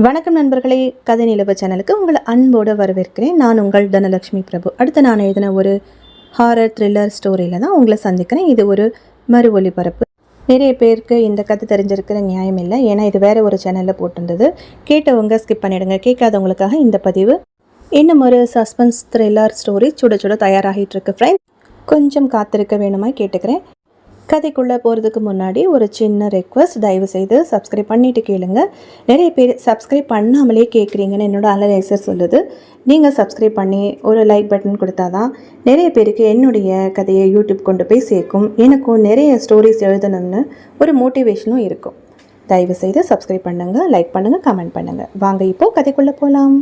வணக்கம் நண்பர்களே, கதை நிலவு சேனலுக்கு உங்களை அன்போடு வரவேற்கிறேன். நான் உங்கள் தனலட்சுமி பிரபு. அடுத்து நான் எழுதின ஒரு ஹாரர் த்ரில்லர் ஸ்டோரியில் தான் உங்களை சந்திக்கிறேன். இது ஒரு மறு ஒளிபரப்பு. நிறைய பேருக்கு இந்த கதை தெரிஞ்சிருக்கிற நியாயம் இல்லை, ஏன்னா இது வேறு ஒரு சேனலில் போட்டிருந்தது. கேட்டவங்க ஸ்கிப் பண்ணிவிடுங்க. கேட்காதவங்களுக்காக இந்த பதிவு. இன்னும் ஒரு சஸ்பென்ஸ் த்ரில்லர் ஸ்டோரி சுட சுட தயாராகிட்டு இருக்கு ஃப்ரெண்ட்ஸ். கொஞ்சம் காத்திருக்க வேணுமா கேட்டுக்கிறேன். கதைக்குள்ளே போகிறதுக்கு முன்னாடி ஒரு சின்ன ரெக்வஸ்ட், தயவு செய்து சப்ஸ்கிரைப் பண்ணிவிட்டு கேளுங்க. நிறைய பேர் சப்ஸ்கிரைப் பண்ணாமலே கேட்குறீங்கன்னு என்னோடய அனலைசர் சொல்லுது. நீங்கள் சப்ஸ்கிரைப் பண்ணி ஒரு லைக் பட்டன் கொடுத்தா தான் நிறைய பேருக்கு என்னுடைய கதையை யூடியூப் கொண்டு போய் சேர்க்கும். எனக்கும் நிறைய ஸ்டோரிஸ் எழுதணும்னு ஒரு மோட்டிவேஷனும் இருக்கும். தயவு செய்து சப்ஸ்கிரைப் பண்ணுங்கள், லைக் பண்ணுங்கள், கமெண்ட் பண்ணுங்கள். வாங்க இப்போது கதைக்குள்ளே போகலாம்.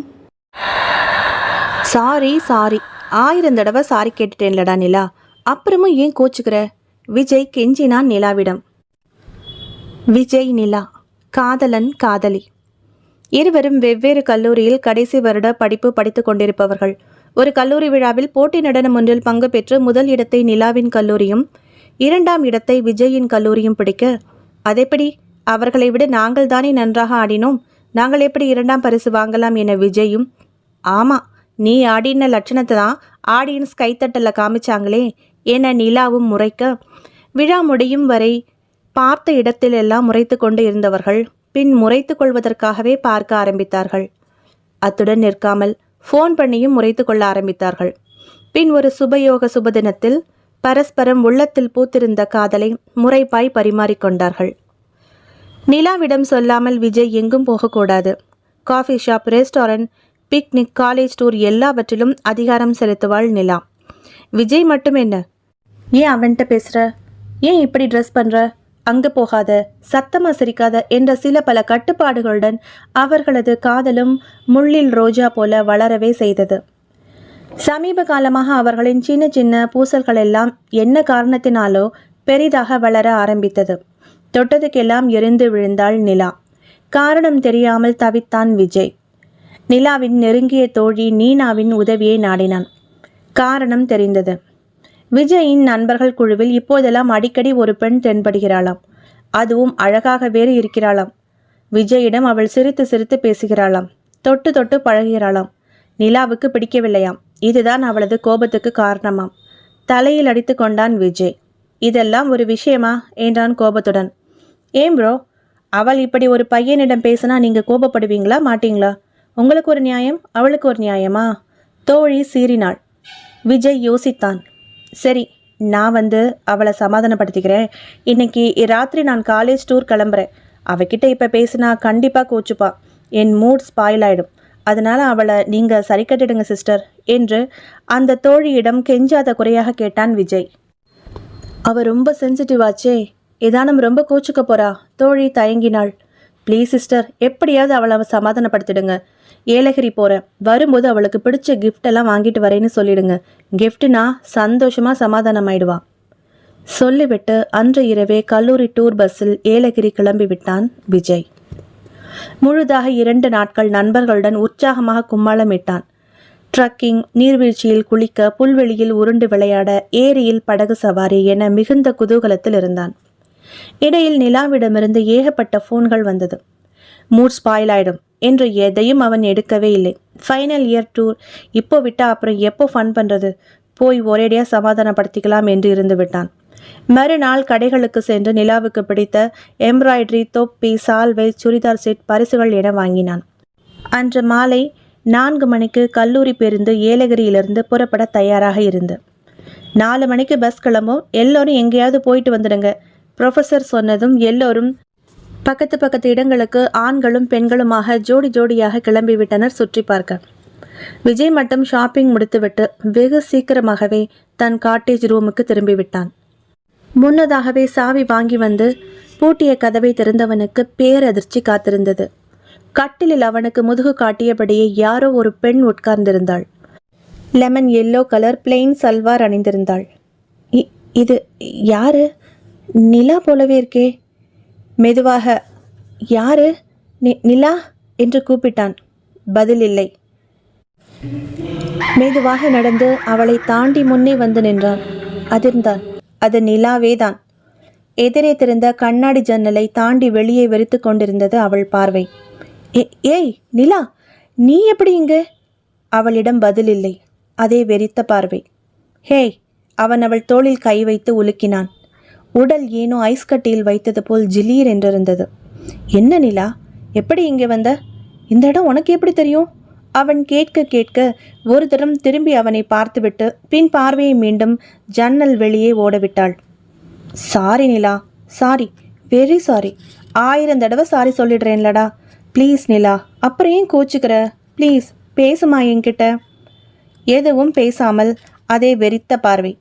சாரி 1000 தடவை சாரி கேட்டுட்டேன்லடா நிலா, அப்புறமும் ஏன் கோச்சுக்கிற? விஜய் கெஞ்சினான் நிலாவிடம். விஜய் நிலா காதலன் காதலி இருவரும் வெவ்வேறு கல்லூரியில் கடைசி வருட படிப்பு படித்து கொண்டிருப்பவர்கள். ஒரு கல்லூரி விழாவில் போட்டி நடனம் ஒன்றில் பங்கு பெற்று முதல் இடத்தை நிலாவின் கல்லூரியும் 2ஆம் இடத்தை விஜயின் கல்லூரியும் பிடிக்க, அதெப்படி, அவர்களை விட நாங்கள் தானே நன்றாக ஆடினோம், நாங்கள் எப்படி 2ஆம் பரிசு வாங்கலாம் என விஜயும், ஆமாம் நீ ஆடின லட்சணத்தை தான் ஆடியன்ஸ் கைத்தட்டலில் காமிச்சாங்களே என நிலாவும் முறைக்க, விழா முடியும் வரை பார்த்த இடத்திலெல்லாம் முறைத்து கொண்டு இருந்தவர்கள் பின் முறைத்து கொள்வதற்காகவே பார்க்க ஆரம்பித்தார்கள். அத்துடன் நிற்காமல் ஃபோன் பண்ணியும் முறைத்து கொள்ள ஆரம்பித்தார்கள். பின் ஒரு சுபயோக சுபதினத்தில் பரஸ்பரம் உள்ளத்தில் பூத்திருந்த காதலை முறைப்பாய் பரிமாறிக்கொண்டார்கள். நிலாவிடம் சொல்லாமல் விஜய் எங்கும் போகக்கூடாது. Coffee shop, restaurant, picnic, college tour எல்லாவற்றிலும் அதிகாரம் செலுத்துவாள் நிலா. விஜய் மட்டும் என்ன, ஏன் அவன்கிட்ட பேசுகிற, ஏன் இப்படி ட்ரெஸ் பண்ணுற, அங்கே போகாத, சத்தமாக சிரிக்காத என்ற சில பல கட்டுப்பாடுகளுடன் அவர்களது காதலும் முள்ளில் ரோஜா போல வளரவே செய்தது. சமீப காலமாக அவர்களின் சின்ன சின்ன பூசல்கள் எல்லாம் என்ன காரணத்தினாலோ பெரிதாக வளர ஆரம்பித்தது. தொட்டதுக்கெல்லாம் எரிந்து விழுந்தாள் நிலா. காரணம் தெரியாமல் தவித்தான் விஜய். நிலாவின் நெருங்கிய தோழி நீனாவின் உதவியை நாடினான். காரணம் தெரிந்தது. விஜயின் நண்பர்கள் குழுவில் இப்போதெல்லாம் அடிக்கடி ஒரு பெண் தென்படுகிறாளாம். அதுவும் அழகாக வேறு இருக்கிறாளாம். விஜயிடம் அவள் சிரித்து சிரித்து பேசுகிறாளாம், தொட்டு தொட்டு பழகுகிறாளாம். நிலாவுக்கு பிடிக்கவில்லையாம். இதுதான் அவளது கோபத்துக்கு காரணமாம். தலையில் அடித்து கொண்டான் விஜய். இதெல்லாம் ஒரு விஷயமா என்றான் கோபத்துடன். ஏன் ப்ரோ, அவள் இப்படி ஒரு பையனிடம் பேசினா நீங்கள் கோபப்படுவீங்களா மாட்டீங்களா? உங்களுக்கு ஒரு நியாயம், அவளுக்கு ஒரு நியாயமா? தோழி சீறினாள். விஜய் யோசித்தான். சரி, நான் அவளை சமாதானப்படுத்திக்கிறேன். இன்னைக்கு ராத்திரி நான் காலேஜ் டூர் கிளம்புறேன். அவகிட்ட இப்போ பேசினா கண்டிப்பாக கோச்சுப்பா, என் மூட் ஸ்பாயில் ஆகிடும். அதனால் அவளை நீங்கள் சரி கட்டிடுங்க சிஸ்டர் என்று அந்த தோழியிடம் கெஞ்சாத குறையாக கேட்டான் விஜய். அவள் ரொம்ப சென்சிட்டிவாச்சே, ஏதானும் ரொம்ப கோச்சுக்க போறா. தோழி தயங்கினாள். ப்ளீஸ் சிஸ்டர், எப்படியாவது அவளை சமாதானப்படுத்திடுங்க. ஏலகிரி போகிறேன், வரும்போது அவளுக்கு பிடிச்ச கிஃப்டெல்லாம் வாங்கிட்டு வரேன்னு சொல்லிடுங்க. கிஃப்ட்னா சந்தோஷமாக சமாதானமாயிடுவா. சொல்லிவிட்டு அன்று இரவே கல்லூரி டூர் பஸ்ஸில் ஏலகிரி கிளம்பி விட்டான் விஜய். முழுதாக 2 நாட்கள் நண்பர்களுடன் உற்சாகமாக கும்மாளமிட்டான். ட்ரக்கிங், நீர்வீழ்ச்சியில் குளிக்க, புல்வெளியில் உருண்டு விளையாட, ஏரியில் படகு சவாரி என மிகுந்த குதூகலத்தில் இருந்தான். இடையில் நிலாவிடமிருந்து ஏகப்பட்ட ஃபோன்கள் வந்தது. மூட் ஸ்பாயில் ஆயிடும் என்று எதையும் அவன் எடுக்கவே இல்லை. ஃபைனல் இயர் டூர் இப்போ விட்டா அப்புறம் எப்போ ஃபன் பண்ணுறது, போய் ஒரேடியாக சமாதானப்படுத்திக்கலாம் என்று இருந்து விட்டான். மறுநாள் கடைகளுக்கு சென்று நிலாவுக்கு பிடித்த எம்ப்ராய்டரி, தொப்பி, சால்வை, சுடிதார் செட், பரிசுகள் என வாங்கினான். அன்று மாலை 4 மணிக்கு கல்லூரி பேருந்து ஏலகிரியிலிருந்து புறப்பட தயாராக இருந்து 4 மணிக்கு பஸ் கிளம்பும், எல்லோரும் எங்கேயாவது போயிட்டு வந்துடுங்க ப்ரொஃபஸர் சொன்னதும் எல்லோரும் பக்கத்து இடங்களுக்கு ஆண்களும் பெண்களுமாக ஜோடி ஜோடியாக கிளம்பிவிட்டனர் சுற்றி பார்க்க. விஜய் மட்டும் ஷாப்பிங் முடித்துவிட்டு வெகு சீக்கிரமாகவே தன் காட்டேஜ் ரூமுக்கு திரும்பிவிட்டான். முன்னதாகவே சாவி வாங்கி வந்து பூட்டிய கதவை திறந்தவனுக்கு பேரதிர்ச்சி காத்திருந்தது. கட்டிலில் அவனுக்கு முதுகு காட்டியபடியே யாரோ ஒரு பெண் உட்கார்ந்திருந்தாள். Lemon yellow colour plain salwar அணிந்திருந்தாள். இது யாரு? நிலா போலவே இருக்கே. மெதுவாக, யாரு? நிலா என்று கூப்பிட்டான். பதில் இல்லை. மெதுவாக நடந்து அவளை தாண்டி முன்னே வந்து நின்றான். அதிர்ந்தான். அது நிலாவேதான். எதிரே திறந்த கண்ணாடி ஜன்னலை தாண்டி வெளியே வெறித்து கொண்டிருந்தது அவள் பார்வை. ஏய் நிலா, நீ எப்படி இங்கே? அவளிடம் பதில் இல்லை. அதே வெறித்த பார்வை. ஹேய்! அவன் அவள் தோளில் கை வைத்து உலுக்கினான். உடல் ஏனோ ஐஸ் கட்டியில் வைத்தது போல் ஜிலீர் என்றிருந்தது. என்ன நிலா, எப்படி இங்கே வந்த? இந்த இடம் உனக்கு எப்படி தெரியும்? அவன் கேட்க கேட்க ஒரு தரம் திரும்பி அவனை பார்த்துவிட்டு பின் பார்வையை மீண்டும் ஜன்னல் வெளியே ஓடவிட்டாள். சாரி நிலா, சாரி, வெரி சாரி. 1000 தடவை சாரி சொல்லிடுறேன்லடா. ப்ளீஸ் நிலா, அப்புறம் ஏன் கோச்சுக்கிற? ப்ளீஸ் பேசுமா என்கிட்ட. எதுவும் பேசாமல் அதே வெறித்த பார்வை.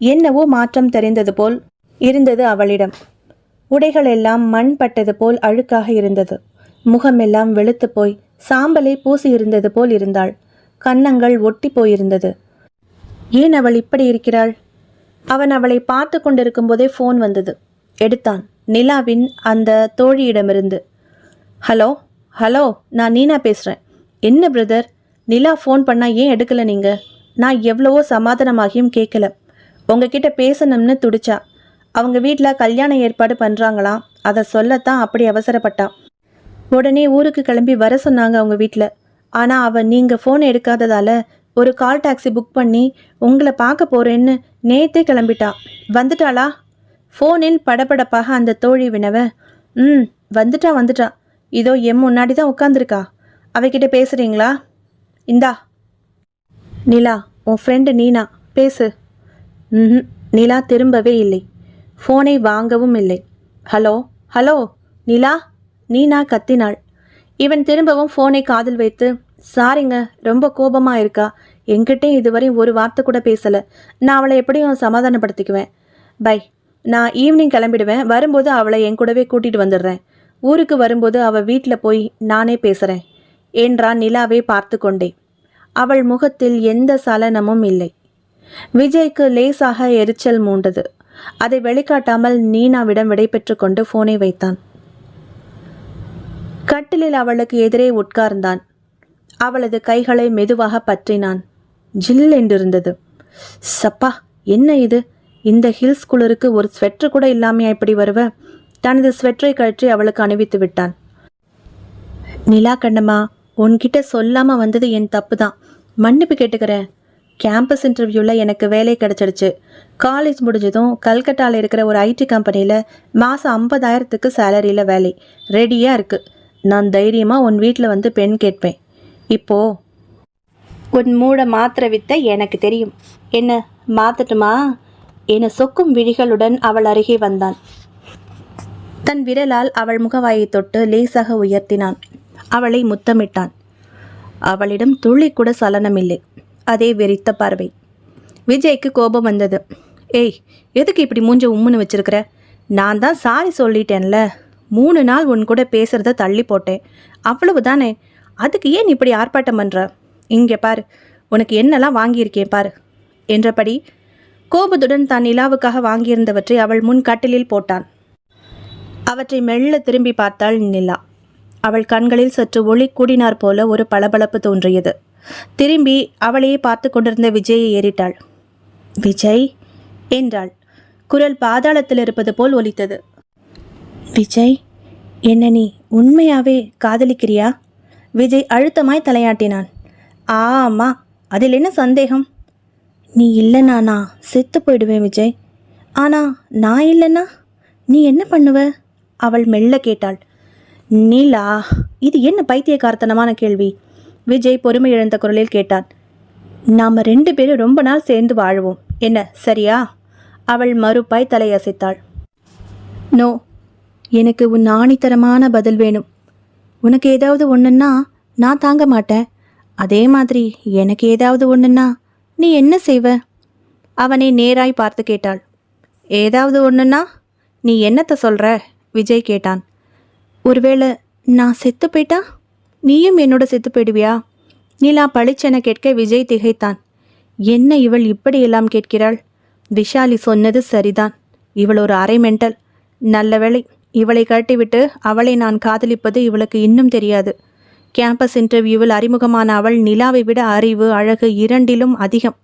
என்னவோ மாற்றம் தெரிந்தது போல் இருந்தது அவளிடம். உடைகள் எல்லாம் மண் பட்டது போல் அழுக்காக இருந்தது. முகமெல்லாம் வெளுத்து போய் சாம்பலை பூசி இருந்தது போல் இருந்தாள். கன்னங்கள் ஒட்டி போயிருந்தது. ஏன் அவள் இப்படி இருக்கிறாள்? அவன் அவளை பார்த்து கொண்டிருக்கும் போதே ஃபோன் வந்தது. எடுத்தான். நிலாவின் அந்த தோழியிடமிருந்து. ஹலோ ஹலோ, நான் நீனா பேசுகிறேன். என்ன பிரதர், நிலா ஃபோன் பண்ணால் ஏன் எடுக்கலை நீங்கள்? நான் எவ்வளவோ சமாதானமாகியும் கேட்கல. உங்ககிட்ட பேசணும்னு துடிச்சா. அவங்க வீட்டில் கல்யாண ஏற்பாடு பண்ணுறாங்களாம், அதை சொல்லத்தான் அப்படி அவசரப்பட்டா. உடனே ஊருக்கு கிளம்பி வர சொன்னாங்க அவங்க வீட்டில். ஆனால் அவள் நீங்கள் ஃபோன் எடுக்காததால் ஒரு கால் டாக்ஸி புக் பண்ணி உங்களை பார்க்க போகிறேன்னு நேற்றே கிளம்பிட்டா. வந்துட்டாளா? ஃபோனில் படபடப்பாக அந்த தோழி வினவ. வந்துட்டா. இதோ என் முன்னாடி தான் உட்காந்துருக்கா. அவகிட்ட பேசுகிறீங்களா? இந்தா நிலா, உன் ஃப்ரெண்டு நீனா, பேசு. நிலா திரும்பவே இல்லை. ஃபோனை வாங்கவும் இல்லை. ஹலோ ஹலோ நிலா, நீனா கத்தினாள். இவன் திரும்பவும் ஃபோனை காதில் வைத்து, சாரிங்க, ரொம்ப கோபமாக இருக்கா. என்கிட்டையும் இதுவரை ஒரு வார்த்தை கூட பேசலை. நான் அவளை எப்படியும் சமாதானப்படுத்திக்குவேன். பை. நான் ஈவினிங் கிளம்பிடுவேன். வரும்போது அவளை என் கூடவே கூட்டிகிட்டு வந்துடுறேன். ஊருக்கு வரும்போது அவள் வீட்டில் போய் நானே பேசுகிறேன் என்றான் நிலாவை பார்த்து கொண்டே. அவள் முகத்தில் எந்த சலனமும் இல்லை. விஜய்க்கு லேசாக எரிச்சல் மூண்டது. அதை வெளிக்காட்டாமல் நீனாவிடம் விடைபெற்று கொண்டு ஃபோனை வைத்தான். கட்டிலில் அவளுக்கு எதிரே உட்கார்ந்தான். அவளது கைகளை மெதுவாக பற்றினான். ஜில் என்றிருந்தது. சப்பா, என்ன இது? இந்த ஹில்ஸ் குளிருக்கு ஒரு ஸ்வெட்டர் கூட இல்லாமையா இப்படி வருவ? தனது ஸ்வெட்டரை கழற்றி அவளுக்கு அணிவித்து விட்டான். நிலா கண்ணம்மா, உன்கிட்ட சொல்லாமல் வந்தது என் தப்பு தான். மன்னிப்பு கேட்டுக்கிறேன். கேம்பஸ் இன்டர்வியூவில் எனக்கு வேலை கிடச்சிடுச்சு. காலேஜ் முடிஞ்சதும் கல்கட்டாவில் இருக்கிற ஒரு ஐடி கம்பெனியில் மாதம் 50,000க்கு சேலரியில் வேலை ரெடியாக இருக்குது. நான் தைரியமாக உன் வீட்டில் வந்து பெண் கேட்பேன். இப்போது உன் மூட மாத்திர வித்தை எனக்கு தெரியும். என்ன மாற்றட்டுமா என சொக்கும் விழிகளுடன் அவள் அருகே வந்தான். தன் விரலால் அவள் முகவாயை தொட்டு லேசாக உயர்த்தினான். அவளை முத்தமிட்டான். அவளிடம் துளி கூட சலனமில்லை. அதே வெறித்த பார்வை. விஜய்க்கு கோபம் வந்தது. ஏய், எதுக்கு இப்படி மூஞ்ச உம்முன்னு வச்சிருக்கிற? நான் தான் சாரி சொல்லிட்டேன்ல. 3 நாள் உன் கூட பேசுகிறத தள்ளி போட்டேன், அவ்வளவு தானே. அதுக்கு ஏன் இப்படி ஆர்ப்பாட்டம் பண்ணுற? இங்கே பாரு, உனக்கு என்னெல்லாம் வாங்கியிருக்கேன் பாரு என்றபடி கோபத்துடன் தான் நிலாவுக்காக வாங்கியிருந்தவற்றை அவள் முன் கட்டிலில் போட்டான். அவற்றை மெல்ல திரும்பி பார்த்தாள் நிலா. அவள் கண்களில் சற்று ஒளி கூடினார் போல ஒரு பளபளப்பு தோன்றியது. திரும்பி அவளையே பார்த்து கொண்டிருந்த விஜயை ஏறிட்டாள். விஜய் என்றாள். குரல் பாதாளத்தில் இருப்பது போல் ஒலித்தது. விஜய், என்ன நீ உண்மையாவே காதலிக்கிறியா? விஜய் அழுத்தமாய் தலையாட்டினான். ஆமா, அதில் என்ன சந்தேகம்? நீ இல்லைனா நான் செத்து போயிடுவேன் விஜய். ஆனால் நான் இல்லைன்னா நீ என்ன பண்ணுவ? அவள் மெல்ல கேட்டாள். நீலா, இது என்ன பைத்தியக்காரத்தனமான கேள்வி? விஜய் பொறுமை இழந்த குரலில் கேட்டான். நாம் 2 பேரும் ரொம்ப நாள் சேர்ந்து வாழுவோம், என்ன சரியா? அவள் மறுப்பாய் தலையசைத்தாள். நோ, எனக்கு உன் ஆணித்தரமான பதில் வேணும். உனக்கு ஏதாவது ஒன்றுன்னா நான் தாங்க மாட்டேன். அதே மாதிரி எனக்கு ஏதாவது ஒன்றுன்னா நீ என்ன செய்வ? அவனை நேராய் பார்த்து கேட்டாள். ஏதாவது ஒன்றுன்னா நீ என்னத்தை சொல்கிற? விஜய் கேட்டான். ஒருவேளை நான் செத்து போயிட்டா நீயும் என்னோட செத்து போயிடுவியா? நிலா பளிச்சென கேட்க விஜய் திகைத்தான். என்ன இவள் இப்படியெல்லாம் கேட்கிறாள்? விஷாலி சொன்னது சரிதான். இவள் ஒரு அரை மெண்டல். நல்ல வேளை இவளை கட்டிவிட்டு அவளை நான் காதலிப்பது இவளுக்கு இன்னும் தெரியாது. கேம்பஸ் இன்டர்வியூவில் அறிமுகமான அவள் நிலாவை விட அறிவு, அழகு 2லும் அதிகம்.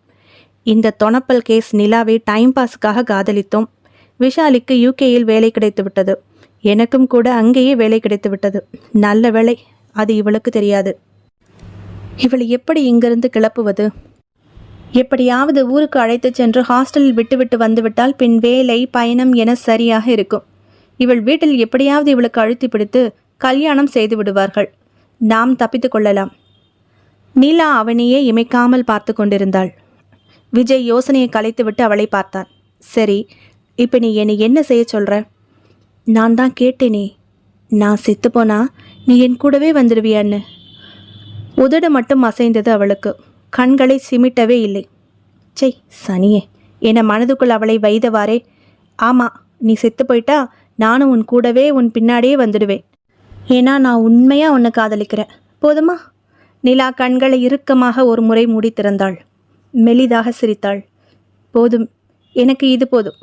இந்த தொணப்பல் கேஸ் நிலாவை டைம் பாஸுக்காக காதலித்தோம். விஷாலிக்கு யூகேயில் வேலை கிடைத்து விட்டது. எனக்கும் கூட அங்கேயே வேலை கிடைத்து விட்டது. நல்ல வேளை அது இவளுக்கு தெரியாது. இவளை எப்படி இங்கிருந்து கிளப்புவது? எப்படியாவது ஊருக்கு அழைத்துச் சென்று ஹாஸ்டலில் விட்டுவிட்டு வந்துவிட்டால் பின் வேலை பயணம் என சரியாக இருக்கும். இவள் வீட்டில் எப்படியாவது இவளுக்கு அழுத்தி பிடித்து கல்யாணம் செய்து விடுவார்கள். நாம் தப்பித்து கொள்ளலாம். நீலா அவனையே இமைக்காமல் பார்த்து கொண்டிருந்தாள். விஜய் யோசனையை கலைத்துவிட்டு அவளை பார்த்தான். சரி, இப்போ நீ என்னை என்ன செய்ய சொல்கிற? நான் தான் கேட்டேனே, நான் செத்துப்போனா நீ என் கூடவே வந்துடுவியான்னு. உதடு மட்டும் அசைந்தது அவளுக்கு. கண்களை சிமிட்டவே இல்லை. சை சனியே என மனதுக்குள் அவளை வைத்தவாறே, ஆமாம், நீ செத்து போயிட்டா நானும் உன் கூடவே உன் பின்னாடியே வந்துடுவேன். ஏன்னா நான் உண்மையாக உன்னை காதலிக்கிறேன். போதுமா? நிலா கண்களை இறுக்கமாக ஒரு முறை மூடி திறந்தாள். மெலிதாக சிரித்தாள். போதும், எனக்கு இது போதும்.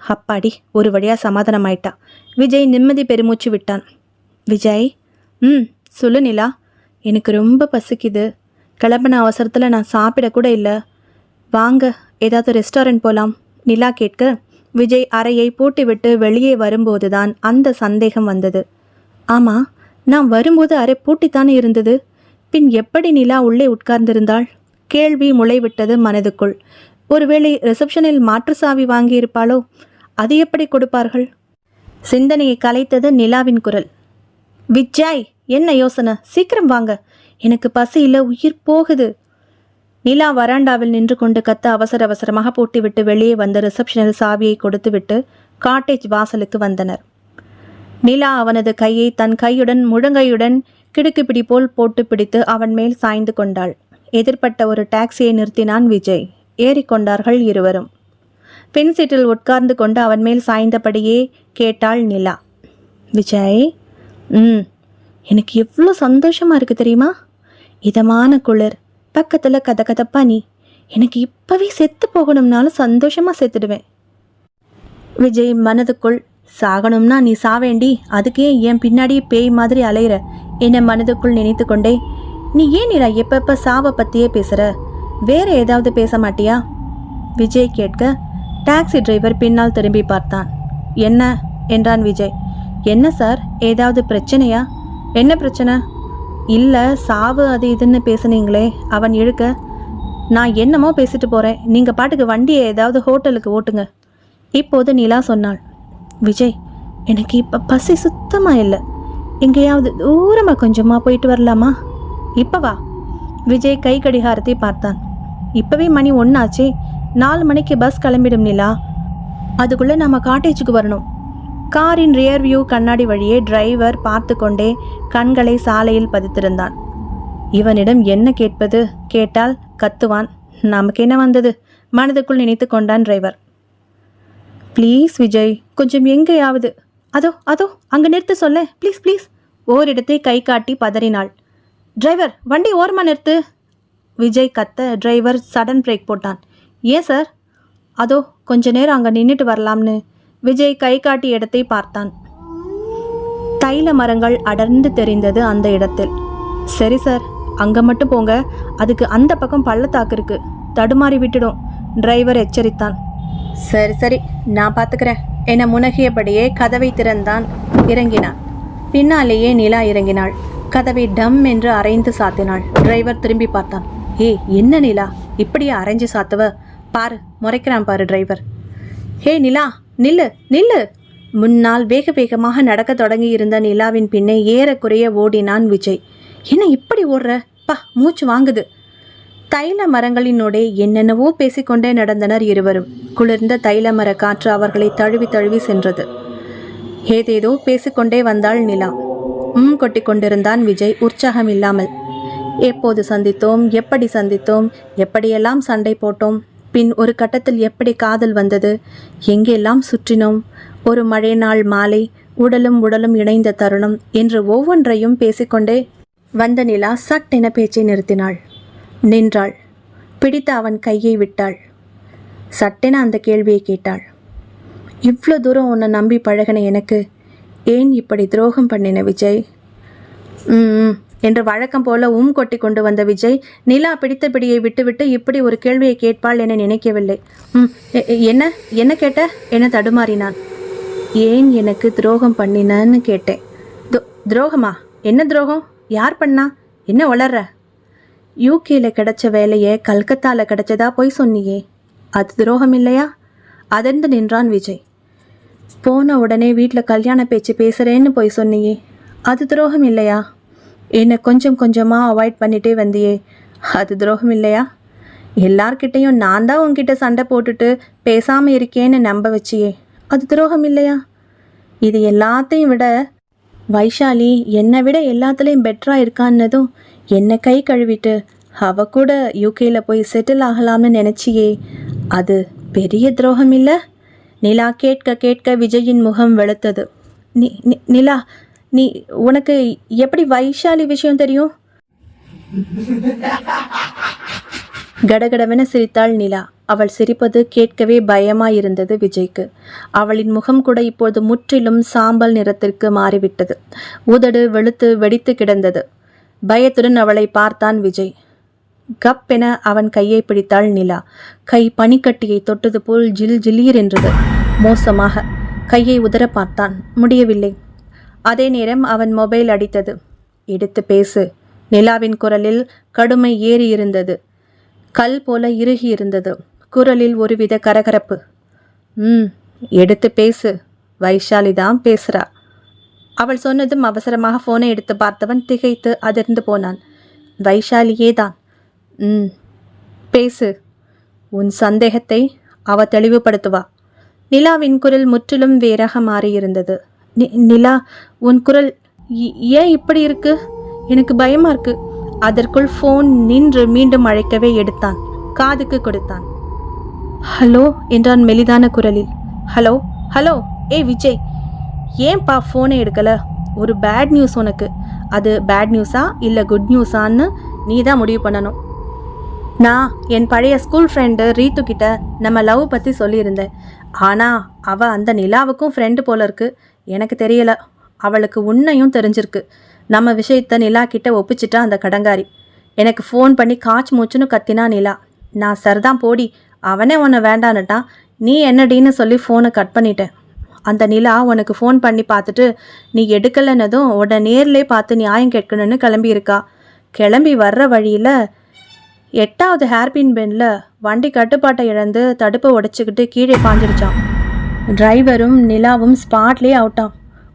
அப்பாடி, ஒரு வழியாக சமாதானமாயிட்டா. விஜய் நிம்மதி பெருமூச்சு விட்டான். விஜய், சொல்லு நிலா. எனக்கு ரொம்ப பசிக்குது. கிளம்பின அவசரத்தில் நான் சாப்பிடக்கூட இல்லை. வாங்க, ஏதாவது ரெஸ்டாரண்ட் போகலாம். நிலா கேட்க விஜய் அறையை பூட்டிவிட்டு வெளியே வரும்போதுதான் அந்த சந்தேகம் வந்தது. ஆமாம், நான் வரும்போது அறை பூட்டித்தானே இருந்தது. பின் எப்படி நிலா உள்ளே உட்கார்ந்திருந்தாள்? கேள்வி முளைவிட்டது மனதுக்குள். ஒருவேளை ரிசப்ஷனில் மாற்று சாவி வாங்கியிருப்பாளோ? அது எப்படி கொடுப்பார்கள்? சிந்தனையை கலைத்தது நிலாவின் குரல். விஜய், என்ன யோசனை? சீக்கிரம் வாங்க, எனக்கு பசி இல்லை, உயிர் போகுது. நிலா வராண்டாவில் நின்று கொண்டு கத்த அவசர அவசரமாக பூட்டிவிட்டு வெளியே வந்த ரிசப்ஷனில் சாவியை கொடுத்துவிட்டு காட்டேஜ் வாசலுக்கு வந்தனர். நிலா அவனது கையை தன் கையுடன் முழங்கையுடன் கிடுக்குப்பிடி போல் போட்டு பிடித்து அவன் மேல் சாய்ந்து கொண்டாள். எதிர்பட்ட ஒரு டாக்ஸியை நிறுத்தினான் விஜய். ஏறிக்கொண்டார்கள் இருவரும். பின் சீட்டில் உட்கார்ந்து கொண்டு அவன் மேல் சாய்ந்தபடியே கேட்டாள் நிலா. விஜய், எனக்கு எவ்வளோ சந்தோஷமாக இருக்குது தெரியுமா? இதமான குளிர், பக்கத்தில் கதகதப்பா நீ. எனக்கு இப்போவே செத்து போகணும்னாலும் சந்தோஷமாக செத்துடுவேன். விஜய் மனதுக்குள், சாகணும்னா நீ சாவேண்டி, அதுக்கே என் பின்னாடியே பேய் மாதிரி அலையிற என்ன மனதுக்குள் நினைத்து கொண்டே, நீ ஏன் நிலா எப்பப்போ சாவை பற்றியே பேசுகிற? வேற ஏதாவது பேச மாட்டியா? விஜய் கேட்க டாக்ஸி டிரைவர் பின்னால் திரும்பி பார்த்தான். என்ன என்றான் விஜய். என்ன சார், ஏதாவது பிரச்சனையா? என்ன பிரச்சனை? இல்லை, சாவு அது இதுன்னு பேசுனீங்களே. அவன் இழுக்க, நான் என்னமோ பேசிட்டு போகிறேன், நீங்கள் பாட்டுக்கு வண்டியை ஏதாவது ஹோட்டலுக்கு ஓட்டுங்க. இப்போது நிலா சொன்னாள். விஜய், எனக்கு இப்போ பசி சுத்தமாக இல்லை. எங்கேயாவது தூரமாக கொஞ்சமாக போயிட்டு வரலாமா? இப்போ வா. விஜய் கை கடிகாரத்தை பார்த்தான். இப்போவே மணி 1 ஆச்சே. 4 மணிக்கு பஸ் கிளம்பிடும் நிலா. அதுக்குள்ளே நம்ம காட்டேஜுக்கு வரணும். காரின் ரியர் வியூ கண்ணாடி வழியே டிரைவர் பார்த்து கொண்டே கண்களை சாலையில் பதித்திருந்தான். இவனிடம் என்ன கேட்பது? கேட்டால் கத்துவான். நமக்கு என்ன வந்தது? மனதுக்குள் நினைத்து கொண்டான் டிரைவர். ப்ளீஸ் விஜய், கொஞ்சம் எங்கேயாவது. அதோ அதோ அங்கே நிறுத்த சொல்ல, ப்ளீஸ் ப்ளீஸ். ஓரிடத்தை கை காட்டி பதறினாள். டிரைவர், வண்டி ஓரமாக நிறுத்து. விஜய் கத்த டிரைவர் சடன் பிரேக் போட்டான். ஏன் சார்? அதோ கொஞ்ச நேரம் அங்கே நின்றுட்டு வரலாம்னு. விஜய் கை காட்டி இடத்தை பார்த்தான். தைல மரங்கள் அடர்ந்து தெரிந்தது அந்த இடத்தில். சரி சார், அங்கே மட்டும் போங்க, அதுக்கு அந்த பக்கம் பள்ளத்தாக்கு இருக்கு, தடுமாறி விட்டுடும், டிரைவர் எச்சரித்தான். சரி சரி, நான் பார்த்துக்கிறேன் என முனகியபடியே கதவை திறந்தான். இறங்கினான். பின்னாலேயே நிலா இறங்கினாள். கதவை டம் என்று அரைந்து சாத்தினாள். டிரைவர் திரும்பி பார்த்தான். ஏய், என்ன நிலா இப்படியே அரைஞ்சு சாத்துவ? பாரு, முறைக்கிறான் பாரு டிரைவர். ஹே நிலா, நில்லு நில்லு. முன்னால் வேக வேகமாக நடக்க தொடங்கி இருந்த நிலாவின் பின்னே ஏறக்குறைய ஓடினான் விஜய். என்ன இப்படி ஓடுற? பா, மூச்சு வாங்குது. தைல மரங்களினோடே என்னென்னவோ பேசிக்கொண்டே நடந்தனர் இருவரும். குளிர்ந்த தைல மர காற்று அவர்களை தழுவி தழுவி சென்றது. ஏதேதோ பேசிக்கொண்டே வந்தாள் நிலா. கொட்டி கொண்டிருந்தான் விஜய் உற்சாகம் இல்லாமல். எப்போது சந்தித்தோம், எப்படி சந்தித்தோம், எப்படியெல்லாம் சண்டை போட்டோம், பின் ஒரு கட்டத்தில் எப்படி காதல் வந்தது, எங்கெல்லாம் சுற்றினோம், ஒரு மழை நாள் மாலை, உடலும் உடலும் இணைந்த தருணம் என்று ஒவ்வொன்றையும் பேசிக்கொண்டே வந்த நிலா சட்டென பேச்சை நிறுத்தினாள். நின்றாள். பிடித்த அவன் கையை விட்டாள். சட்டென அந்த கேள்வியை கேட்டாள். இவ்வளோ தூரம் உன்னை நம்பி பழகின எனக்கு ஏன் இப்படி துரோகம் பண்ணின விஜய்? என்று வழக்கம் போல கொட்டி கொண்டு வந்த விஜய் நிலா பிடித்த பிடியை விட்டுவிட்டு இப்படி ஒரு கேள்வியை கேட்பாள் என நினைக்கவில்லை. என்ன என்ன கேட்ட என தடுமாறினான். ஏன் எனக்கு துரோகம் பண்ணினன்னு கேட்டேன். துரோகமா? என்ன துரோகம்? யார் பண்ணா? என்ன வளர்ற? யூகேல கிடைச்ச வேலையை கல்கத்தாவில் கிடைச்சதா போய் சொன்னியே, அது துரோகம் இல்லையா? அதிர்ந்து நின்றான் விஜய். போன உடனே வீட்டில் கல்யாண பேச்சு பேசுகிறேன்னு போய் சொன்னியே, அது துரோகம் இல்லையா? என்னை கொஞ்சம் கொஞ்சமாக அவாய்ட் பண்ணிகிட்டே வந்தியே, அது துரோகம் இல்லையா? எல்லார்கிட்டையும் நான் தான் உங்ககிட்ட சண்டை போட்டுட்டு பேசாமல் இருக்கேன்னு நம்ப வச்சியே, அது துரோகம் இல்லையா? இது எல்லாத்தையும் விட வைஷாலி என்னை விட எல்லாத்துலேயும் பெட்டராக இருக்கான்னதும் என்னை கை கழுவிட்டு அவ கூட யூகேயில் போய் செட்டில் ஆகலாம்னு நினச்சியே, அது பெரிய துரோகம் இல்லை? நிலா கேட்க கேட்க விஜயின் முகம் வெளுத்தது. நிலா, உனக்கு எப்படி வைஷாலி விஷயம் தெரியும்? கடகடவென சிரித்தாள் நிலா. அவள் சிரிப்பது கேட்கவே பயமாயிருந்தது விஜய்க்கு. அவளின் முகம் கூட இப்போது முற்றிலும் சாம்பல் நிறத்திற்கு மாறிவிட்டது. உதடு வெளுத்து வெடித்து கிடந்தது. பயத்துடன் அவளை பார்த்தான் விஜய். கப்பென அவன் கையை பிடித்தாள் நிலா. கை பனிக்கட்டியை தொட்டது போல் ஜில் ஜில்லீர் என்றது. மோசமாக கையை உதற பார்த்தான். முடியவில்லை. அதே நேரம் அவன் மொபைல் அடித்தது. எடுத்து பேசு. நிலாவின் குரலில் கடுமை ஏறி இருந்தது. கல் போல இறுகி இருந்தது. குரலில் ஒருவித கரகரப்பு. எடுத்து பேசு. வைஷாலி தான் பேசுறா. அவள் சொன்னதும் அவசரமாக ஃபோனை எடுத்து பார்த்தவன் திகைத்து அதிர்ந்து போனான். வைஷாலியே தான். பேசு. உன் சந்தேகத்தை அவ தெளிவுபடுத்துவா. நிலாவின் குரல் முற்றிலும் வேறாக மாறியிருந்தது. நிலா, உன் குரல் ஏன் இப்படி இருக்கு? எனக்கு பயமா இருக்கு. அதற்குள் ஃபோன் நின்று மீண்டும் அழைக்கவே எடுத்தான். காதுக்கு கொடுத்தான். ஹலோ என்றான் மெலிதான குரலில். Hello hello. விஜய், ஏன்பா ஃபோனை எடுக்கல? ஒரு பேட் நியூஸ் உனக்கு. அது பேட் நியூஸா இல்லை குட் நியூஸான்னு நீ தான் முடிவு பண்ணணும். நான் என் பழைய ஸ்கூல் ஃப்ரெண்டு ரீத்து கிட்ட நம்ம லவ் பற்றி சொல்லியிருந்தேன். ஆனால் அவள் அந்த நிலாவுக்கும் ஃப்ரெண்டு போல இருக்கு. எனக்கு தெரியல. அவளுக்கு உன்னையும் தெரிஞ்சிருக்கு. நம்ம விஷயத்த நிலா கிட்ட ஒப்பிச்சிட்டா அந்த கடங்காரி. எனக்கு ஃபோன் பண்ணி காய்ச்சி மூச்சுன்னு கத்தினா நிலா. நான் சரிதான் போடி, அவனே உன்னை வேண்டான்னுட்டான், நீ என்னடின்னு சொல்லி ஃபோனை கட் பண்ணிட்டேன். அந்த நிலா உனக்கு ஃபோன் பண்ணி பார்த்துட்டு நீ எடுக்கலைன்னதும் உடனே நேர்லே பார்த்து நியாயம் கேட்கணுன்னு கிளம்பியிருக்கா. கிளம்பி வர்ற வழியில் 8வது ஹேர்பின் பெண்டில் வண்டி கட்டுப்பாட்டை இழந்து தடுப்பை உடைச்சிக்கிட்டு கீழே பாஞ்சிருச்சான். டிரைவரும் நிலாவும் ஸ்பாட்லேயே அவுட்டான்.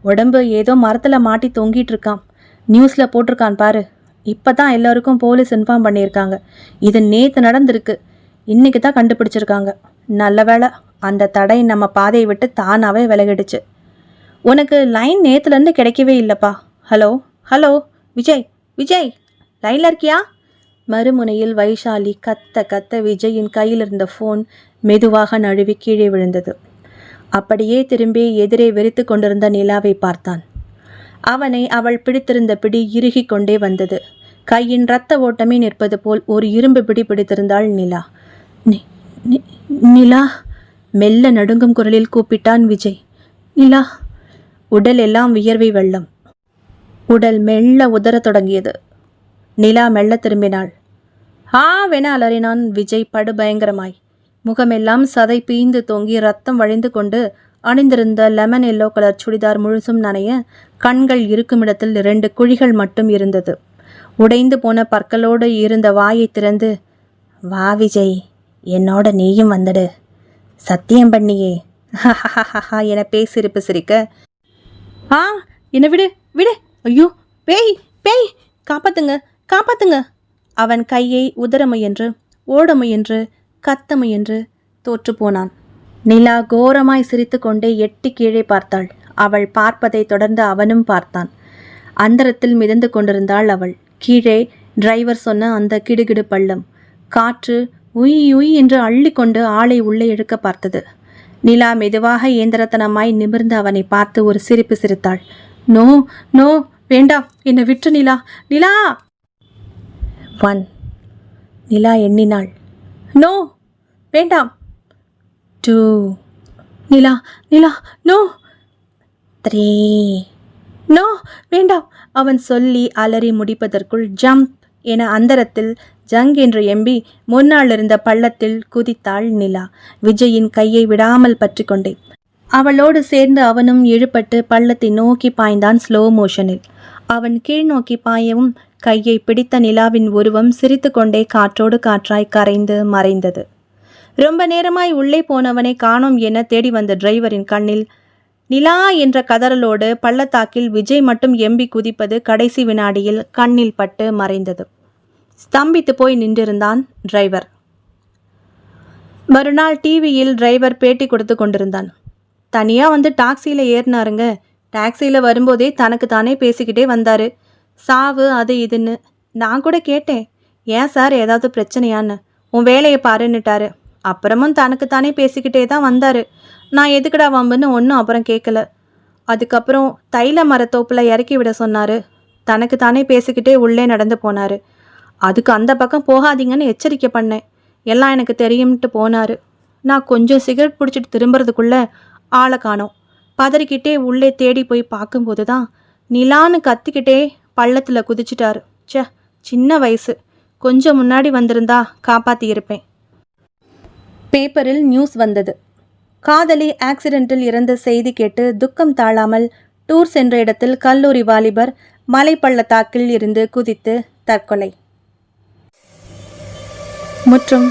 உடம்பு ஏதோ மரத்தில் மாட்டி தொங்கிட்டு இருக்கான். நியூஸில் போட்டிருக்கான் பாரு. இப்போ தான் எல்லோருக்கும் போலீஸ் இன்ஃபார்ம் பண்ணியிருக்காங்க. இது நேற்று நடந்திருக்கு. இன்றைக்கி தான் கண்டுபிடிச்சிருக்காங்க. நல்ல வேளை அந்த தடை நம்ம பாதையை விட்டு தானாகவே விலகிடுச்சு. உனக்கு லைன் நேற்றுலேருந்து கிடைக்கவே இல்லைப்பா. Hello hello. விஜய் விஜய், லைனில் இருக்கியா? மறுமுனையில் வைஷாலி கத்த கத்த விஜயின் கையில் இருந்த ஃபோன் மெதுவாக நழுவி கீழே விழுந்தது. அப்படியே திரும்பி எதிரே வெறித்து கொண்டிருந்த நிலாவை பார்த்தான். அவனை அவள் பிடித்திருந்த பிடி இறுகி கொண்டே வந்தது. கையின் இரத்த ஓட்டமே நிற்பது போல் ஒரு இரும்பு பிடி பிடித்திருந்தாள் நிலா. நிலா, மெல்ல நடுங்கும் குரலில் கூப்பிட்டான் விஜய். நிலா. உடல் எல்லாம் வியர்வை வெள்ளம். உடல் மெல்ல உதறத் தொடங்கியது. நிலா மெல்ல திரும்பினாள். வென அலறினான் விஜய் படுபயங்கரமாய். முகமெல்லாம் சதை பீய்ந்து தொங்கி ரத்தம் வழிந்து கொண்டு அணிந்திருந்த லெமன் எல்லோ கலர் சுடிதார் முழுசும் நனைய கண்கள் இருக்குமிடத்தில் 2 குழிகள் மட்டும் இருந்தது. உடைந்து போன பற்களோடு இருந்த வாயை திறந்து, வா விஜய், என்னோட நீயும் வந்துடு, சத்தியம் பண்ணியே என பேசிருப்பு சிரிக்க, என்னை விடு விடு, ஐயோ பேய் பேய், காப்பாத்துங்க காப்பாத்துங்க. அவன் கையை உதற முயன்று ஓட முயன்று கத்த முயன்று தோற்று போனான். நிலா கோரமாய் சிரித்து கொண்டே எட்டி கீழே பார்த்தாள். அவள் பார்ப்பதை தொடர்ந்து அவனும் பார்த்தான். அந்தரத்தில் மிதந்து கொண்டிருந்தாள் அவள். கீழே டிரைவர் சொன்ன அந்த கிடுகிடு பள்ளம். காற்று உய் உய் என்று அள்ளி கொண்டு ஆளை உள்ளே இழுக்க பார்த்தது. நிலா மெதுவாக இயந்திரத்தனமாய் நிமிர்ந்து அவனை பார்த்து ஒரு சிரிப்பு சிரித்தாள். நோ நோ, வேண்டாம், என்னை விட்டு நிலா. நிலா. 1. நிலா எண்ணினாள். நோ, வேண்டாம். 2. நிலா நிலா, நோ. 3. நோ, வேண்டாம். அவன் சொல்லி அலறி முடிப்பதற்குள் ஜம்ப் என அந்தரத்தில் ஜங் என்று எம்பி முன்னால் இருந்த பள்ளத்தில் குதித்தாள் நிலா. விஜயின் கையை விடாமல் பற்றி கொண்டே அவளோடு சேர்ந்து அவனும் இழுபட்டு பள்ளத்தை நோக்கி பாய்ந்தான் ஸ்லோ மோஷனில். அவன் கீழ்நோக்கி பாயவும் கையை பிடித்த நிலாவின் உருவம் சிரித்து கொண்டே காற்றோடு காற்றாய் கரைந்து மறைந்தது. ரொம்ப நேரமாய் உள்ளே போனவனை காணோம் என தேடி வந்த டிரைவரின் கண்ணில் நிலா என்ற கதறலோடு பள்ளத்தாக்கில் விஜய் மட்டும் எம்பி குதிப்பது கடைசி வினாடியில் கண்ணில் பட்டு மறைந்தது. ஸ்தம்பித்து போய் நின்றிருந்தான் டிரைவர். மறுநாள் டிவியில் டிரைவர் பேட்டி கொடுத்து கொண்டிருந்தான். தனியாக வந்து டாக்ஸியில் ஏறினாருங்க. டாக்ஸியில் வரும்போதே தனக்கு தானே பேசிக்கிட்டே வந்தார். சாவு அது இதுன்னு. நான் கூட கேட்டேன், ஏன் சார் ஏதாவது பிரச்சனையான்னு. உன் வேலையை பாருன்னுட்டாரு. அப்புறமும் தனக்கு தானே பேசிக்கிட்டே தான் வந்தார். நான் எதுக்குடா வம்புன்னு ஒன்றும் அப்புறம் கேட்கல. அதுக்கப்புறம் தைல மரத்தோப்பில் இறக்கி விட சொன்னார். தனக்கு தானே பேசிக்கிட்டே உள்ளே நடந்து போனார். அதுக்கு அந்த பக்கம் போகாதீங்கன்னு எச்சரிக்கை பண்ணேன். எல்லாம் எனக்கு தெரியும்ட்டு போனார். நான் கொஞ்சம் சிகரெட் பிடிச்சிட்டு திரும்புறதுக்குள்ளே ஆளை காணோம். பதறிக்கிட்டே உள்ளே தேடி போய் பார்க்கும்போது தான் நிலான்னு கத்திக்கிட்டே பள்ளத்தில் குதிச்சிட்டாரு. ச்சே, சின்ன வயசு. கொஞ்சம் முன்னாடி வந்திருந்தா காப்பாற்றியிருப்பேன். பேப்பரில் நியூஸ் வந்தது. காதலி ஆக்சிடென்ட்டில் இறந்த செய்தி கேட்டு துக்கம் தாழாமல் டூர் சென்ற இடத்தில் கல்லூரி வாலிபர் மலைப்பள்ளத்தாக்கில் இருந்து குதித்து தற்கொலை. முற்றும்.